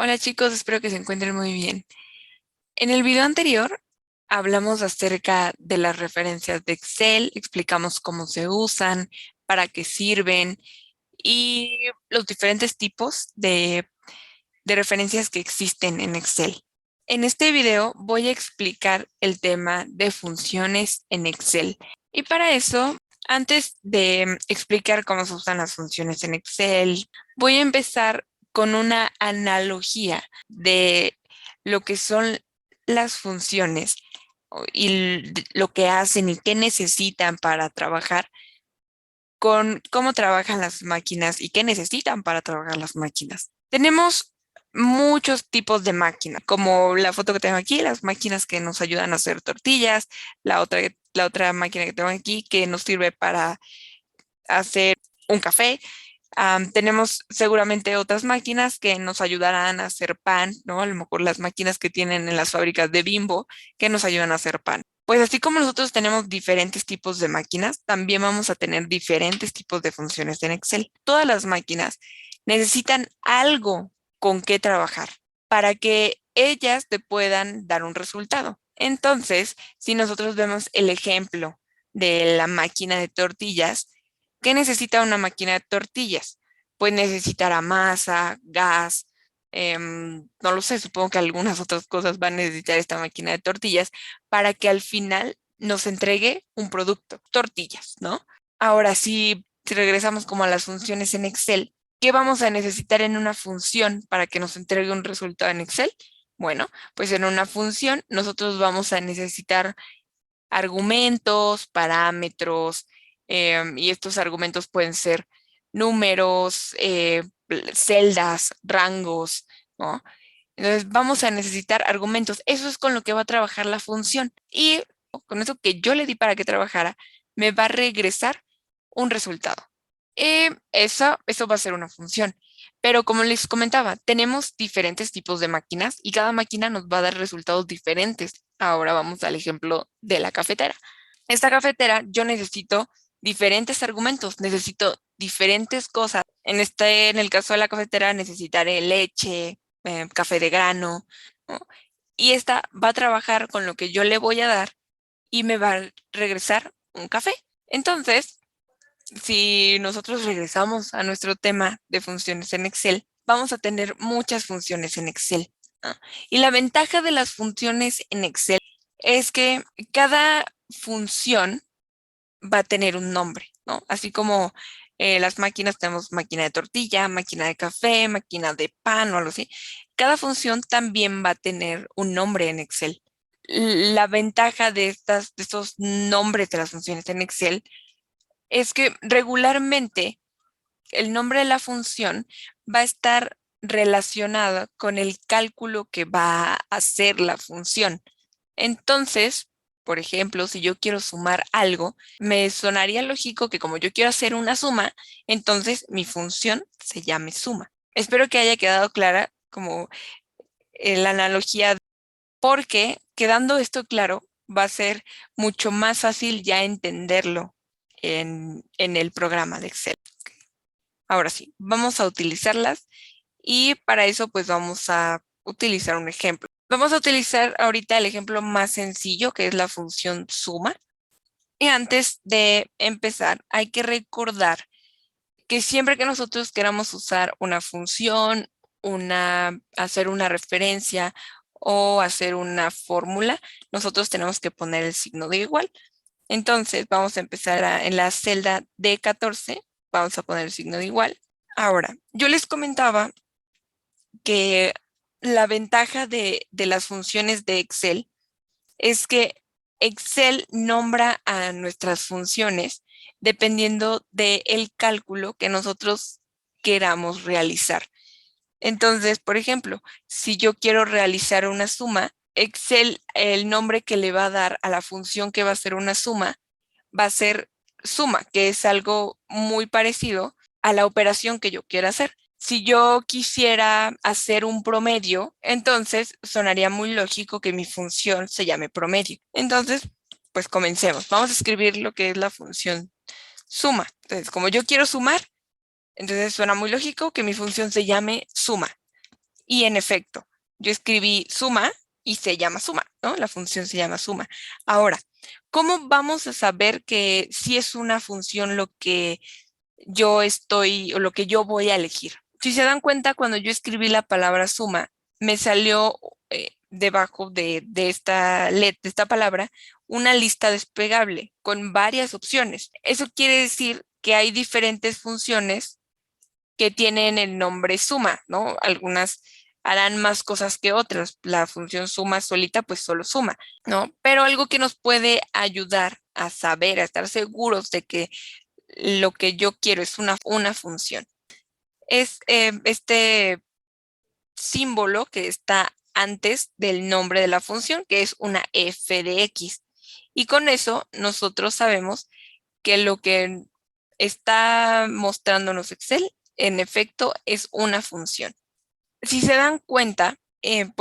Hola chicos, espero que se encuentren muy bien. En el video anterior hablamos acerca de las referencias de Excel, explicamos cómo se usan, para qué sirven y los diferentes tipos de referencias que existen en Excel. En este video voy a explicar el tema de funciones en Excel. Y para eso, antes de explicar cómo se usan las funciones en Excel, voy a empezar con una analogía de lo que son las funciones y lo que hacen y qué necesitan para trabajar con cómo trabajan las máquinas y qué necesitan para trabajar las máquinas. Tenemos muchos tipos de máquinas, como la foto que tengo aquí, las máquinas que nos ayudan a hacer tortillas, la otra máquina que tengo aquí que nos sirve para hacer un café. Tenemos seguramente otras máquinas que nos ayudarán a hacer pan, ¿no? A lo mejor las máquinas que tienen en las fábricas de Bimbo que nos ayudan a hacer pan. Pues así como nosotros tenemos diferentes tipos de máquinas, también vamos a tener diferentes tipos de funciones en Excel. Todas las máquinas necesitan algo con qué trabajar para que ellas te puedan dar un resultado. Entonces, si nosotros vemos el ejemplo de la máquina de tortillas, ¿qué necesita una máquina de tortillas? Pues necesitará masa, gas, no lo sé, supongo que algunas otras cosas van a necesitar esta máquina de tortillas para que al final nos entregue un producto, tortillas, ¿no? Ahora, si regresamos como a las funciones en Excel, ¿qué vamos a necesitar en una función para que nos entregue un resultado en Excel? Bueno, pues en una función nosotros vamos a necesitar argumentos, parámetros, y estos argumentos pueden ser números, celdas, rangos, ¿no? Entonces vamos a necesitar argumentos. Eso es con lo que va a trabajar la función. Y con eso que yo le di para que trabajara, me va a regresar un resultado. Eso va a ser una función. Pero como les comentaba, tenemos diferentes tipos de máquinas y cada máquina nos va a dar resultados diferentes. Ahora vamos al ejemplo de la cafetera. Esta cafetera yo necesito diferentes argumentos, necesito diferentes cosas. En el caso de la cafetera necesitaré leche, café de grano, ¿no? Y esta va a trabajar con lo que yo le voy a dar y me va a regresar un café. Entonces, si nosotros regresamos a nuestro tema de funciones en Excel, vamos a tener muchas funciones en Excel, ¿no? Y la ventaja de las funciones en Excel es que cada función va a tener un nombre, ¿no? Así como las máquinas, tenemos máquina de tortilla, máquina de café, máquina de pan o algo así. Cada función también va a tener un nombre en Excel. La ventaja de estos nombres de las funciones en Excel es que regularmente el nombre de la función va a estar relacionada con el cálculo que va a hacer la función. Entonces, por ejemplo, si yo quiero sumar algo, me sonaría lógico que como yo quiero hacer una suma, entonces mi función se llame suma. Espero que haya quedado clara como la analogía, porque quedando esto claro, va a ser mucho más fácil ya entenderlo en el programa de Excel. Ahora sí, vamos a utilizarlas y para eso pues vamos a utilizar un ejemplo. Vamos a utilizar ahorita el ejemplo más sencillo, que es la función suma. Y antes de empezar, hay que recordar que siempre que nosotros queramos usar una función, hacer una referencia o hacer una fórmula, nosotros tenemos que poner el signo de igual. Entonces vamos a empezar en la celda D14, vamos a poner el signo de igual. Ahora, yo les comentaba que la ventaja de las funciones de Excel es que Excel nombra a nuestras funciones dependiendo del cálculo que nosotros queramos realizar. Entonces, por ejemplo, si yo quiero realizar una suma, Excel, el nombre que le va a dar a la función que va a ser una suma, va a ser suma, que es algo muy parecido a la operación que yo quiera hacer. Si yo quisiera hacer un promedio, entonces sonaría muy lógico que mi función se llame promedio. Entonces, pues comencemos. Vamos a escribir lo que es la función suma. Entonces, como yo quiero sumar, entonces suena muy lógico que mi función se llame suma. Y en efecto, yo escribí suma y se llama suma, ¿no? La función se llama suma. Ahora, ¿cómo vamos a saber que si es una función lo que yo estoy o lo que yo voy a elegir? Si se dan cuenta, cuando yo escribí la palabra suma, me salió debajo de de esta palabra una lista desplegable con varias opciones. Eso quiere decir que hay diferentes funciones que tienen el nombre suma, ¿no? Algunas harán más cosas que otras. La función suma solita, pues solo suma, ¿no? Pero algo que nos puede ayudar a saber, a estar seguros de que lo que yo quiero es una función, es este símbolo que está antes del nombre de la función, que es una f de x. Y con eso nosotros sabemos que lo que está mostrándonos Excel, en efecto, es una función. Si se dan cuenta, en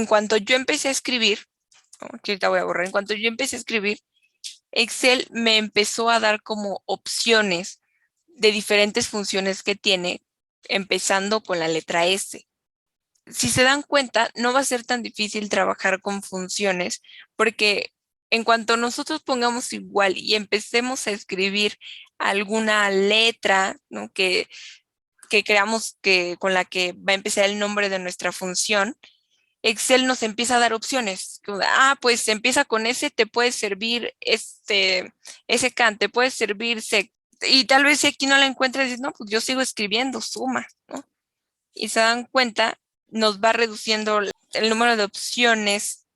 cuanto yo empecé a escribir, aquí ahorita voy a borrar, en cuanto yo empecé a escribir, Excel me empezó a dar como opciones de diferentes funciones que tiene, empezando con la letra S. Si se dan cuenta, no va a ser tan difícil trabajar con funciones porque en cuanto nosotros pongamos igual y empecemos a escribir alguna letra, ¿no? que creamos que con la que va a empezar el nombre de nuestra función, Excel nos empieza a dar opciones. Pues empieza con S, te puede servir SCAN, te puede servir SEC. Y tal vez si aquí no la encuentras, dices, no, pues yo sigo escribiendo suma, ¿no? Y se dan cuenta, nos va reduciendo el número de opciones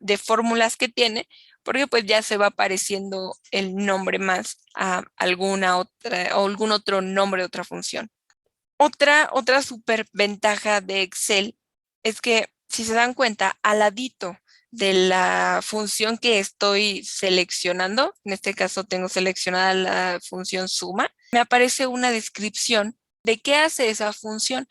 de fórmulas que tiene, porque pues ya se va apareciendo el nombre más a alguna otra o algún otro nombre de otra función. Otra super ventaja de Excel es que, si se dan cuenta, al ladito de la función que estoy seleccionando, en este caso tengo seleccionada la función suma, me aparece una descripción de qué hace esa función.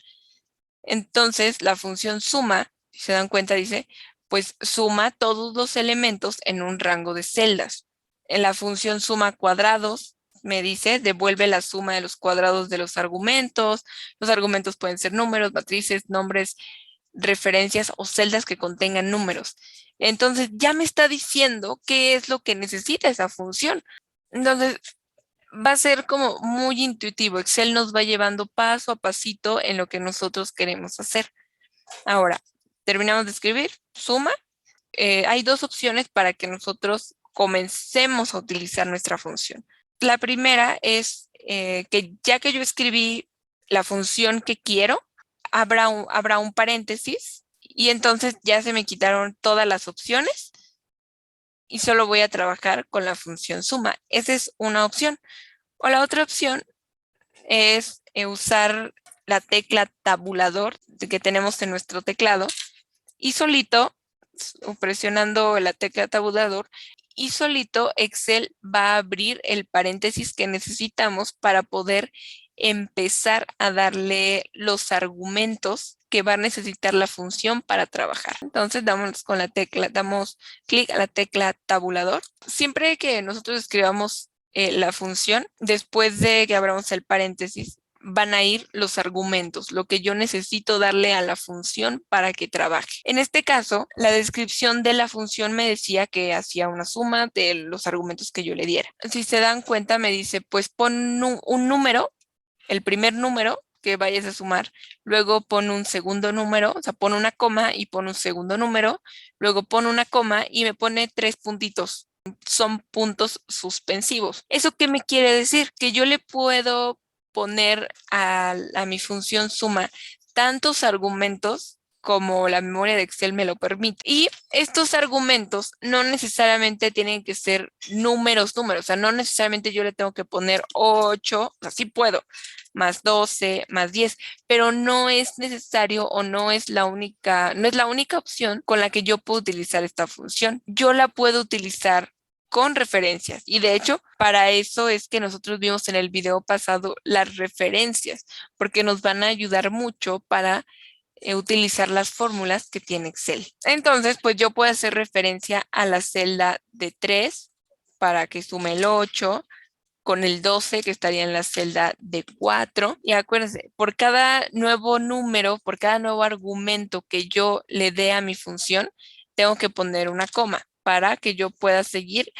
Entonces, la función suma, si se dan cuenta, dice, pues suma todos los elementos en un rango de celdas. En la función suma cuadrados, me dice, devuelve la suma de los cuadrados de los argumentos. Los argumentos pueden ser números, matrices, nombres, referencias o celdas que contengan números. Entonces, ya me está diciendo qué es lo que necesita esa función. Entonces, va a ser como muy intuitivo. Excel nos va llevando paso a pasito en lo que nosotros queremos hacer. Ahora, terminamos de escribir, suma. Hay dos opciones para que nosotros comencemos a utilizar nuestra función. La primera es que ya que yo escribí la función que quiero, habrá un paréntesis y entonces ya se me quitaron todas las opciones y solo voy a trabajar con la función suma. Esa es una opción. O la otra opción es usar la tecla tabulador que tenemos en nuestro teclado y solito, presionando la tecla tabulador, y solito Excel va a abrir el paréntesis que necesitamos para poder empezar a darle los argumentos que va a necesitar la función para trabajar. Entonces damos clic a la tecla tabulador. Siempre que nosotros escribamos la función, después de que abramos el paréntesis, van a ir los argumentos, lo que yo necesito darle a la función para que trabaje. En este caso, la descripción de la función me decía que hacía una suma de los argumentos que yo le diera. Si se dan cuenta, me dice, pues pon un número, el primer número que vayas a sumar, luego pon un segundo número, o sea, pon una coma y pon un segundo número, luego pon una coma y me pone 3 puntitos. Son puntos suspensivos. ¿Eso qué me quiere decir? Que yo le puedo poner a mi función suma tantos argumentos como la memoria de Excel me lo permite. Y estos argumentos no necesariamente tienen que ser números, o sea, no necesariamente yo le tengo que poner 8, o sea, sí puedo, más 12, más 10, pero no es necesario o no es la única opción con la que yo puedo utilizar esta función. Yo la puedo utilizar con referencias. Y de hecho, para eso es que nosotros vimos en el video pasado las referencias, porque nos van a ayudar mucho para utilizar las fórmulas que tiene Excel. Entonces, pues yo puedo hacer referencia a la celda de 3 para que sume el 8, con el 12 que estaría en la celda D4. Y acuérdense, por cada nuevo número, por cada nuevo argumento que yo le dé a mi función, tengo que poner una coma para que yo pueda seguir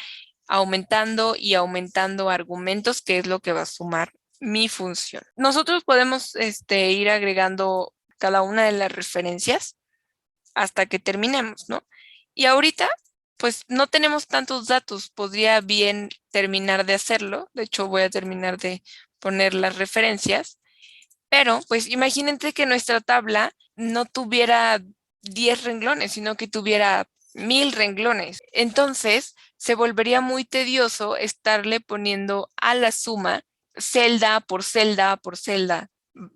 aumentando y aumentando argumentos, que es lo que va a sumar mi función. Nosotros podemos ir agregando cada una de las referencias hasta que terminemos, ¿no? Y ahorita, pues no tenemos tantos datos, podría bien terminar de hacerlo. De hecho, voy a terminar de poner las referencias, pero pues imagínate que nuestra tabla no tuviera 10 renglones, sino que tuviera 1000 renglones. Entonces, se volvería muy tedioso estarle poniendo a la suma celda por celda por celda.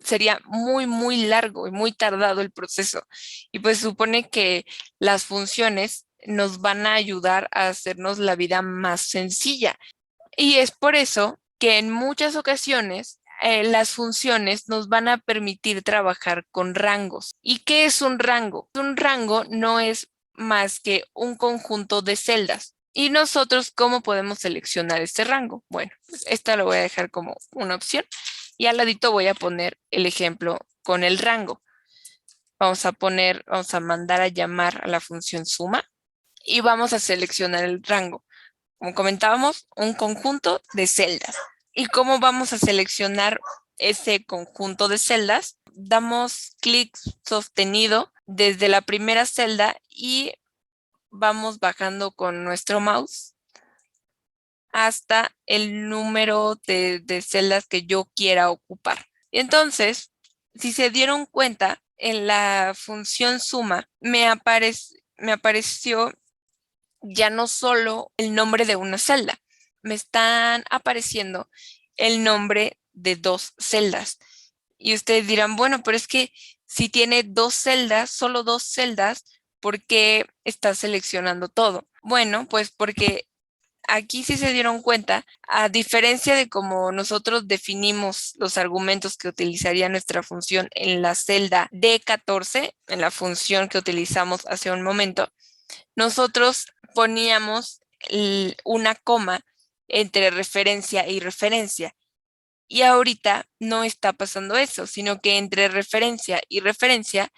Sería muy, muy largo y muy tardado el proceso. Y pues supone que las funciones nos van a ayudar a hacernos la vida más sencilla. Y es por eso que en muchas ocasiones las funciones nos van a permitir trabajar con rangos. ¿Y qué es un rango? Un rango no es más que un conjunto de celdas. ¿Y nosotros cómo podemos seleccionar este rango? Bueno, pues esta lo voy a dejar como una opción y al ladito voy a poner el ejemplo con el rango. Vamos a mandar a llamar a la función suma y vamos a seleccionar el rango. Como comentábamos, un conjunto de celdas. ¿Y cómo vamos a seleccionar ese conjunto de celdas? Damos clic sostenido desde la primera celda y vamos bajando con nuestro mouse hasta el número de celdas que yo quiera ocupar. Y entonces, si se dieron cuenta, en la función suma me apareció ya no solo el nombre de una celda, me están apareciendo el nombre de 2 celdas. Y ustedes dirán, bueno, pero es que si tiene 2 celdas, solo 2 celdas, ¿por qué está seleccionando todo? Bueno, pues porque aquí sí se dieron cuenta, a diferencia de cómo nosotros definimos los argumentos que utilizaría nuestra función en la celda D14, en la función que utilizamos hace un momento, nosotros poníamos una coma entre referencia y referencia. Y ahorita no está pasando eso, sino que entre referencia y referencia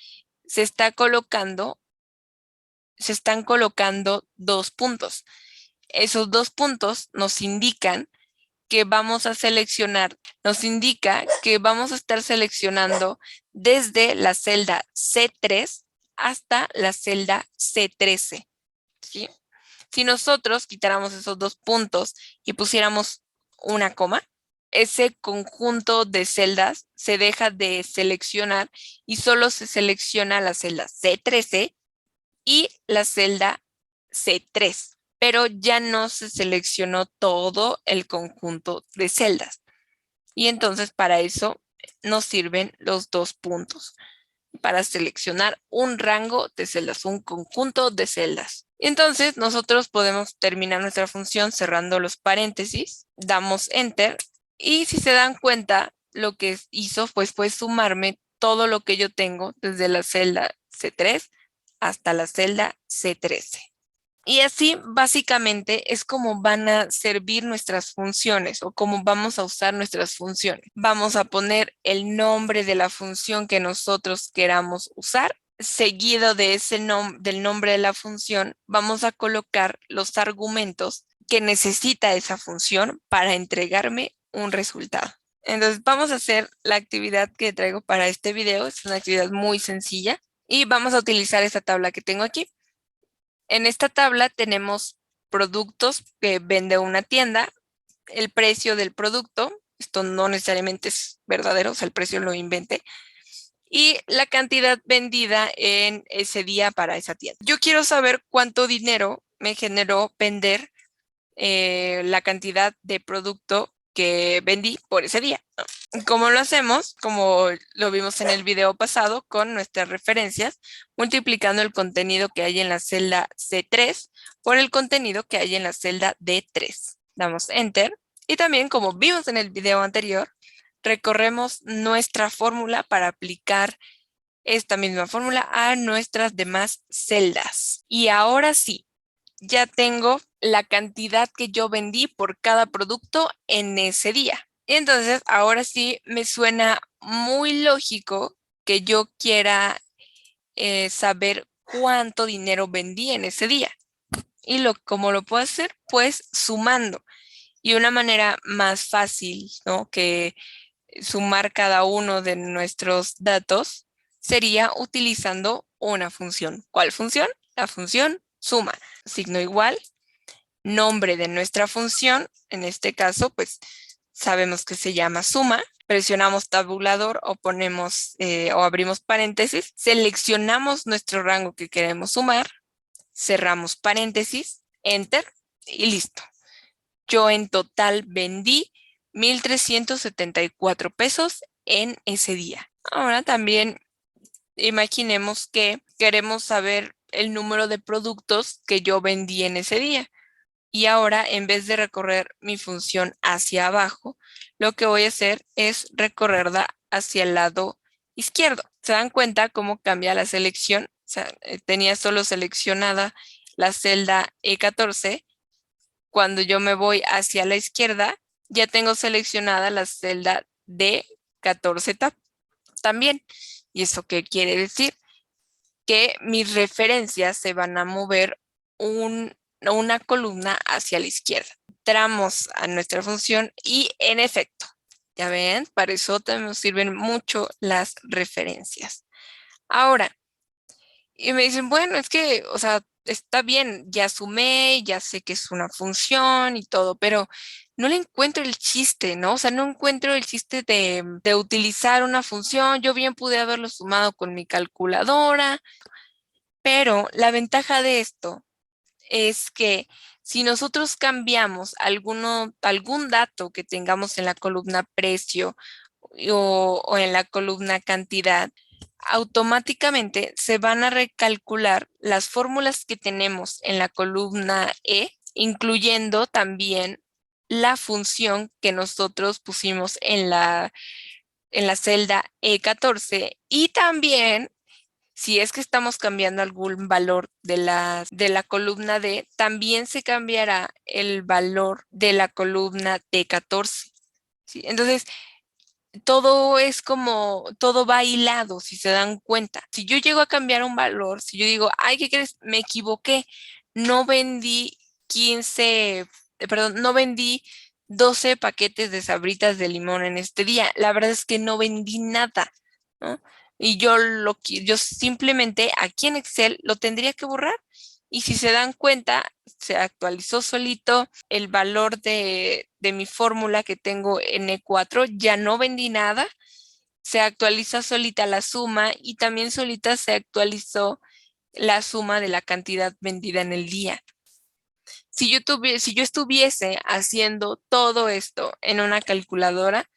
se están colocando 2 puntos. Esos 2 puntos nos indican que vamos a seleccionar, nos indica que vamos a estar seleccionando desde la celda C3 hasta la celda C13. ¿Sí? Si nosotros quitáramos esos 2 puntos y pusiéramos una coma, ese conjunto de celdas se deja de seleccionar y solo se selecciona la celda C13 y la celda C3, pero ya no se seleccionó todo el conjunto de celdas. Y entonces para eso nos sirven los 2 puntos, para seleccionar un rango de celdas, un conjunto de celdas. Y entonces nosotros podemos terminar nuestra función cerrando los paréntesis, damos enter y si se dan cuenta lo que hizo pues fue sumarme todo lo que yo tengo desde la celda C3 hasta la celda C13. Y así básicamente es como van a servir nuestras funciones o cómo vamos a usar nuestras funciones. Vamos a poner el nombre de la función que nosotros queramos usar. Seguido de del nombre de la función, vamos a colocar los argumentos que necesita esa función para entregarme un resultado. Entonces vamos a hacer la actividad que traigo para este video. Es una actividad muy sencilla y vamos a utilizar esta tabla que tengo aquí. En esta tabla tenemos productos que vende una tienda, el precio del producto, esto no necesariamente es verdadero, o sea, el precio lo inventé, y la cantidad vendida en ese día para esa tienda. Yo quiero saber cuánto dinero me generó vender la cantidad de producto que vendí por ese día, ¿no? ¿Cómo lo hacemos? Como lo vimos en el video pasado con nuestras referencias, multiplicando el contenido que hay en la celda C3 por el contenido que hay en la celda D3. Damos Enter y también, como vimos en el video anterior, recorremos nuestra fórmula para aplicar esta misma fórmula a nuestras demás celdas. Y ahora sí, ya tengo la cantidad que yo vendí por cada producto en ese día. Entonces, ahora sí me suena muy lógico que yo quiera saber cuánto dinero vendí en ese día. Y ¿cómo lo puedo hacer? Pues sumando. Y una manera más fácil, ¿no?, que sumar cada uno de nuestros datos sería utilizando una función. ¿Cuál función? La función suma. Signo igual, nombre de nuestra función, en este caso, pues sabemos que se llama suma. Presionamos tabulador o ponemos o abrimos paréntesis, seleccionamos nuestro rango que queremos sumar, cerramos paréntesis, enter y listo. Yo en total vendí 1,374 pesos en ese día. Ahora también imaginemos que queremos saber el número de productos que yo vendí en ese día. Y ahora, en vez de recorrer mi función hacia abajo, lo que voy a hacer es recorrerla hacia el lado izquierdo. ¿Se dan cuenta cómo cambia la selección? O sea, tenía solo seleccionada la celda E14. Cuando yo me voy hacia la izquierda, ya tengo seleccionada la celda D14 también. ¿Y eso qué quiere decir? Que mis referencias se van a mover una columna hacia la izquierda. Entramos a nuestra función y en efecto, ya ven, para eso también nos sirven mucho las referencias. Ahora, y me dicen, bueno, es que, o sea, está bien, ya sumé, ya sé que es una función y todo, pero no le encuentro el chiste, ¿no? O sea, no encuentro el chiste de utilizar una función. Yo bien pude haberlo sumado con mi calculadora, pero la ventaja de esto es que si nosotros cambiamos algún dato que tengamos en la columna precio o en la columna cantidad, automáticamente se van a recalcular las fórmulas que tenemos en la columna E, incluyendo también la función que nosotros pusimos en la celda E14, y también si es que estamos cambiando algún valor de la columna D, también se cambiará el valor de la columna D14. ¿Sí? Entonces, todo va hilado, si se dan cuenta. Si yo llego a cambiar un valor, si yo digo, ay, ¿qué crees? Me equivoqué, no vendí 15, perdón, no vendí 12 paquetes de Sabritas de limón en este día. La verdad es que no vendí nada, ¿no? Y yo simplemente aquí en Excel lo tendría que borrar. Y si se dan cuenta, se actualizó solito el valor de mi fórmula que tengo en E4, ya no vendí nada, se actualiza solita la suma y también solita se actualizó la suma de la cantidad vendida en el día. Si yo estuviese haciendo todo esto en una calculadora,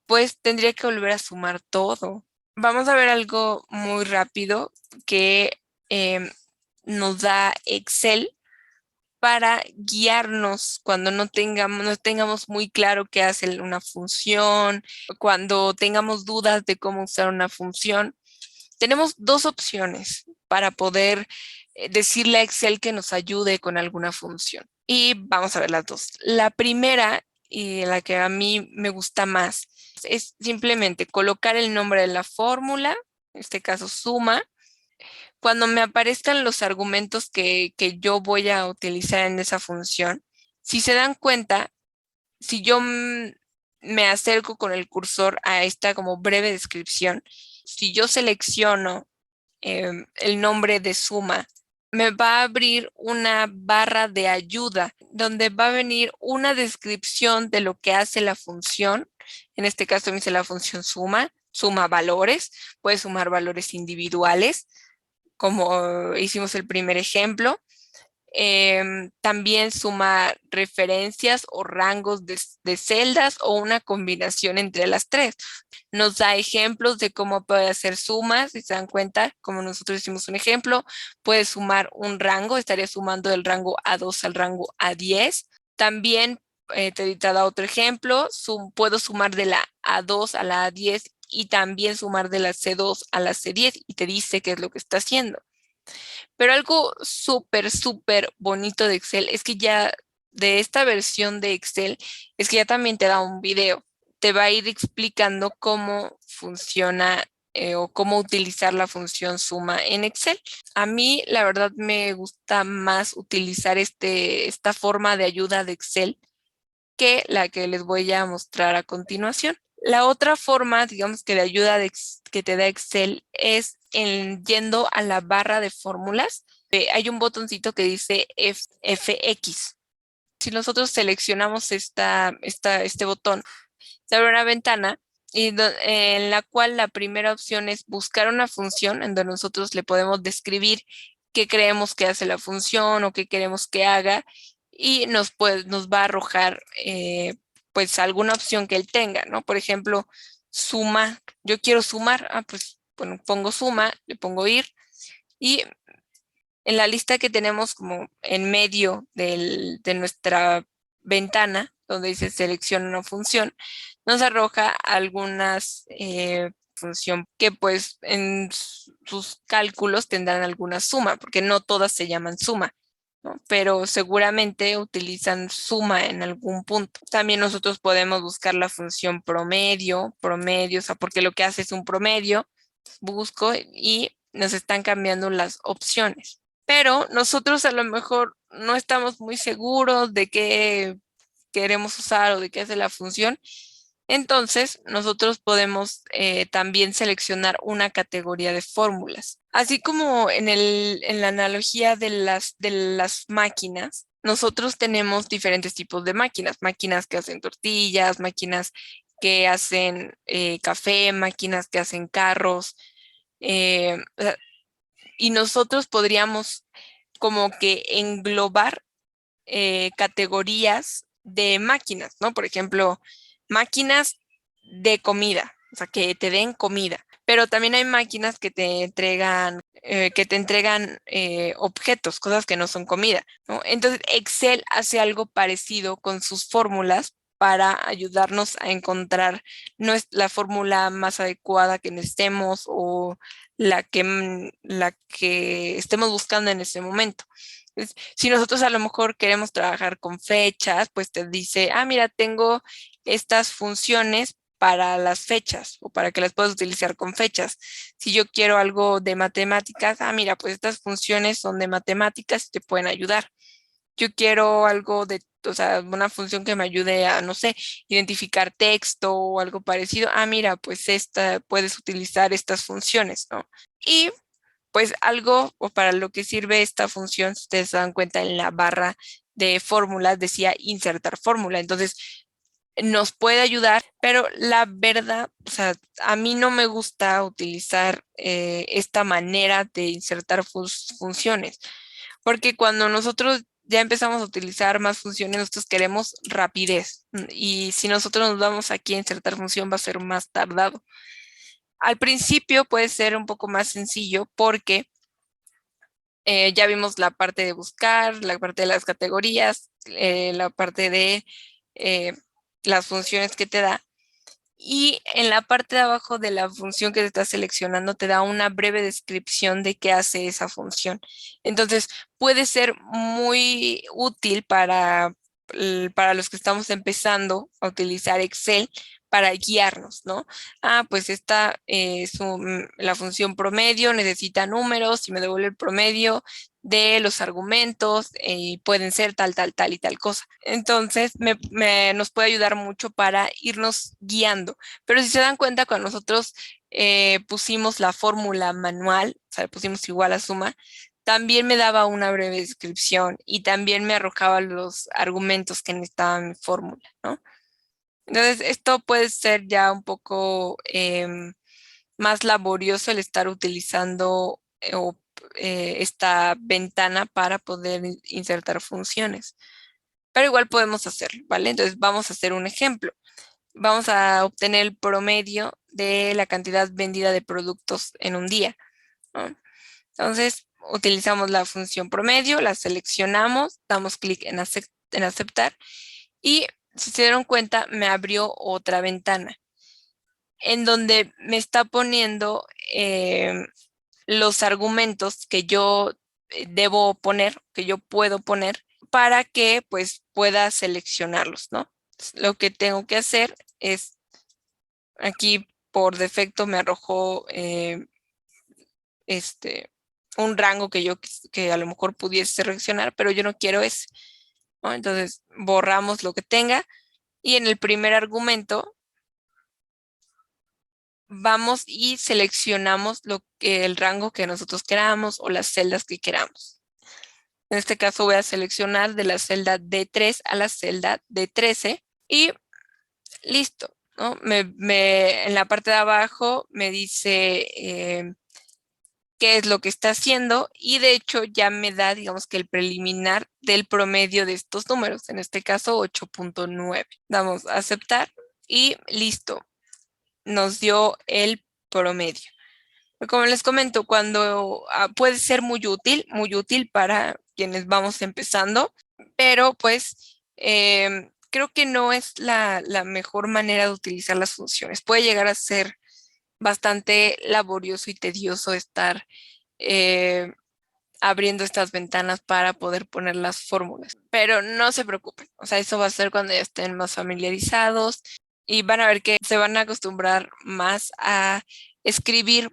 pues tendría que volver a sumar todo. Vamos a ver algo muy rápido que nos da Excel para guiarnos cuando no tengamos muy claro qué hace una función, cuando tengamos dudas de cómo usar una función. Tenemos dos opciones para poder decirle a Excel que nos ayude con alguna función. Y vamos a ver las dos. La primera, y la que a mí me gusta más, es simplemente colocar el nombre de la fórmula, en este caso suma. Cuando me aparezcan los argumentos que yo voy a utilizar en esa función, si se dan cuenta, si yo me acerco con el cursor a esta como breve descripción, si yo selecciono el nombre de suma, me va a abrir una barra de ayuda donde va a venir una descripción de lo que hace la función. En este caso me dice la función suma valores, puede sumar valores individuales, como hicimos el primer ejemplo. También suma referencias o rangos de celdas o una combinación entre las tres. Nos da ejemplos de cómo puede hacer sumas, si se dan cuenta, como nosotros hicimos un ejemplo, puede sumar un rango, estaría sumando del rango A2 al rango A10. También te he dado otro ejemplo, puedo sumar de la A2 a la A10 y también sumar de la C2 a la C10 y te dice qué es lo que está haciendo. Pero algo súper, súper bonito de Excel es que ya de esta versión de Excel es que ya también te da un video. Te va a ir explicando cómo funciona o cómo utilizar la función suma en Excel. A mí, la verdad, me gusta más utilizar esta forma de ayuda de Excel que la que les voy a mostrar a continuación. La otra forma, digamos que de ayuda que te da Excel es yendo a la barra de fórmulas. Hay un botoncito que dice FX. Si nosotros seleccionamos este botón, se abre una ventana en la cual la primera opción es buscar una función en donde nosotros le podemos describir qué creemos que hace la función o qué queremos que haga y nos va a arrojar pues alguna opción que él tenga, ¿no? Por ejemplo, suma. Yo quiero sumar, pues bueno, pongo suma, le pongo ir y en la lista que tenemos como en medio de nuestra ventana, donde dice selecciona una función, nos arroja algunas función que pues en sus cálculos tendrán alguna suma, porque no todas se llaman suma, ¿no? Pero seguramente utilizan suma en algún punto. También nosotros podemos buscar la función promedio, o sea, porque lo que hace es un promedio, busco y nos están cambiando las opciones. Pero nosotros a lo mejor no estamos muy seguros de qué queremos usar o de qué hace la función. Entonces, nosotros podemos también seleccionar una categoría de fórmulas. Así como en la analogía de las máquinas, nosotros tenemos diferentes tipos de máquinas. Máquinas que hacen tortillas, máquinas que hacen café, máquinas que hacen carros. O sea, y nosotros podríamos como que englobar categorías de máquinas, ¿no? Por ejemplo, máquinas de comida, o sea, que te den comida. Pero también hay máquinas que te entregan objetos, cosas que no son comida, ¿no? Entonces, Excel hace algo parecido con sus fórmulas para ayudarnos a encontrar no es la fórmula más adecuada que necesitemos o la que estemos buscando en ese momento. Si nosotros a lo mejor queremos trabajar con fechas, pues te dice, mira, tengo estas funciones para las fechas o para que las puedas utilizar con fechas. Si yo quiero algo de matemáticas, mira, pues estas funciones son de matemáticas y te pueden ayudar. Yo quiero algo o sea, una función que me ayude a, no sé, identificar texto o algo parecido. Mira, pues puedes utilizar estas funciones, ¿no? Y pues algo o para lo que sirve esta función, si ustedes se dan cuenta en la barra de fórmulas, decía insertar fórmula. Entonces, nos puede ayudar, pero la verdad, o sea, a mí no me gusta utilizar esta manera de insertar funciones, porque cuando nosotros ya empezamos a utilizar más funciones, nosotros queremos rapidez. Y si nosotros nos vamos aquí a insertar función, va a ser más tardado. Al principio puede ser un poco más sencillo porque ya vimos la parte de buscar, la parte de las categorías, la parte de eh, las funciones que te da. Y en la parte de abajo de la función que te estás seleccionando te da una breve descripción de qué hace esa función. Entonces, puede ser muy útil para los que estamos empezando a utilizar Excel para guiarnos, ¿no? Pues esta es la función promedio, necesita números y me devuelve el promedio de los argumentos y pueden ser tal, tal, tal y tal cosa. Entonces, nos puede ayudar mucho para irnos guiando. Pero si se dan cuenta, cuando nosotros pusimos la fórmula manual, o sea, pusimos igual a suma, también me daba una breve descripción y también me arrojaba los argumentos que necesitaba mi fórmula, ¿no? Entonces, esto puede ser ya un poco más laborioso el estar utilizando esta ventana para poder insertar funciones. Pero igual podemos hacerlo, ¿vale? Entonces, vamos a hacer un ejemplo. Vamos a obtener el promedio de la cantidad vendida de productos en un día, ¿no? Entonces, utilizamos la función promedio, la seleccionamos, damos clic en aceptar y si se dieron cuenta, me abrió otra ventana en donde me está poniendo los argumentos que yo debo poner, que yo puedo poner, para que pues pueda seleccionarlos, ¿no? Lo que tengo que hacer es, aquí por defecto me arrojó un rango que a lo mejor pudiese seleccionar, pero yo no quiero ese, ¿no? Entonces borramos lo que tenga y en el primer argumento vamos y seleccionamos el rango que nosotros queramos o las celdas que queramos. En este caso voy a seleccionar de la celda D3 a la celda D13 y listo, ¿no? En la parte de abajo me dice qué es lo que está haciendo y de hecho ya me da, digamos que el preliminar del promedio de estos números, en este caso 8.9. Damos a aceptar y listo, nos dio el promedio. Como les comento, cuando puede ser muy útil para quienes vamos empezando, pero pues creo que no es la mejor manera de utilizar las funciones. Puede llegar a ser bastante laborioso y tedioso estar eh, abriendo estas ventanas para poder poner las fórmulas. Pero no se preocupen, o sea, eso va a ser cuando ya estén más familiarizados y van a ver que se van a acostumbrar más a escribir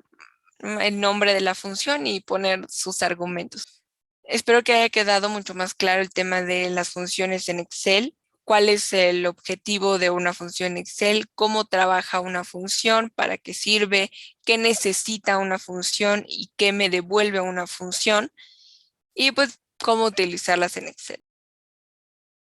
el nombre de la función y poner sus argumentos. Espero que haya quedado mucho más claro el tema de las funciones en Excel, cuál es el objetivo de una función Excel, cómo trabaja una función, para qué sirve, qué necesita una función y qué me devuelve una función y pues cómo utilizarlas en Excel.